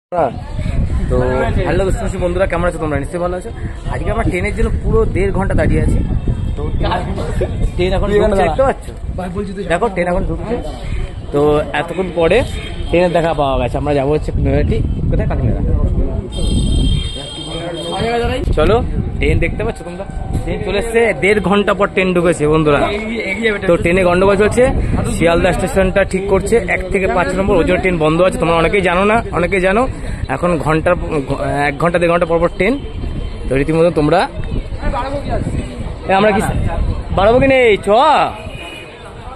তো হ্যালো বন্ধুরা, কেমন আছো তোমরা? নিশ্চয়ই ভালো আছো। আজকে আমরা ট্রেনের জন্য পুরো 1.5 ঘন্টা দাঁড়িয়ে আছি। তো ট্রেন এখন দেখতে পাচ্ছ, দেখো ট্রেন এখন ঢুকছে। তো এতক্ষণ পরে ট্রেনের দেখা পাওয়া গেছে। আমরা যাবো হচ্ছে নৈহাটি, কোথায়? কাকিনাড়া। চলো, ট্রেন দেখতে পাচ্ছ তোমরা, ট্রেন চলে এসছে। 1.5 ঘন্টা পর ট্রেন ঢুকেছে বন্ধুরা। তো ট্রেনে গন্ডগোল চলছে, শিয়ালদা স্টেশনটা ঠিক করছে 1 থেকে 5 নম্বর। ওই জন্য ট্রেন বন্ধ আছে। তোমরা অনেকেই জানো না, অনেকেই জানো। এখন 1 ঘন্টা 1.5 ঘন্টা পর পর ট্রেন। তো রীতিমতো তোমরা আমরা কি বাড়াবো কি নেই, চ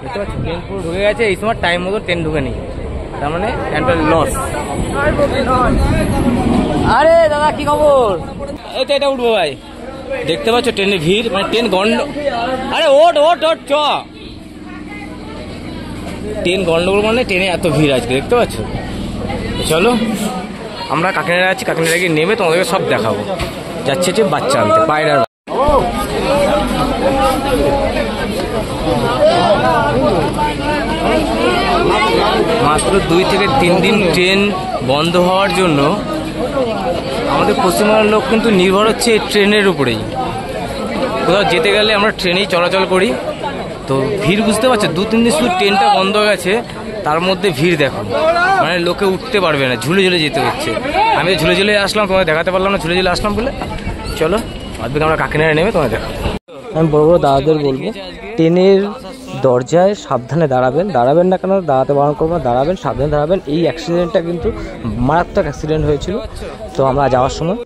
দেখতে পাচ্ছ ট্রেন পুরো ঢুকে গেছে। এই সময় টাইম মতো ট্রেন ঢুকে নেই, তার মানে লস। আরে দাদা কি খবর? এই তো এটা উঠবো ভাই। দেখতে পাচ্ছ ট্রেনের ভিড়, মানে ট্রেন আরে ওট ওট ওট চ। ট্রেন গন্ডগোল মানে ট্রেনে এত ভিড় আজকে, দেখতে পাচ্ছ। চলো, আমরা কাকিনাড়া আছি, কাকিনাড়া গিয়ে নেমে তোমাদেরকে সব দেখাবো। যাচ্ছে যে বাচ্চা আনতে পায়রা। মাত্র 2 থেকে 3 দিন ট্রেন বন্ধ হওয়ার জন্য আমাদের পশ্চিমবঙ্গের লোক কিন্তু নির্ভর হচ্ছে এই ট্রেনের উপরেই। কোথাও যেতে গেলে আমরা ট্রেনেই চলাচল করি। তো ভিড় বুঝতে পারছো, 2-3 দিন শুধু ট্রেনটা বন্ধ হয়ে গেছে, তার মধ্যে ভিড় দেখো। মানে লোকে উঠতে পারবে না, ঝুলে ঝুলে যেতে হচ্ছে। আমি ঝুলে ঝুলে আসলাম, তোমায় দেখাতে পারলাম না ঝুলে ঝুলে আসলাম বলে। চলো আজকে আমরা কাকিনাড়া নেমে তোমায় দেখাবো। আমি বড় বড় দাদাদের বলবো, ট্রেনের দরজায় সাবধানে দাঁড়াবেন না কেন, দাঁড়াতে বারণ করবো না, দাঁড়াবেন, সাবধানে দাঁড়াবেন। এই অ্যাক্সিডেন্টটা কিন্তু মারাত্মক অ্যাক্সিডেন্ট হয়েছিল। তো আমরা যাওয়ার সময়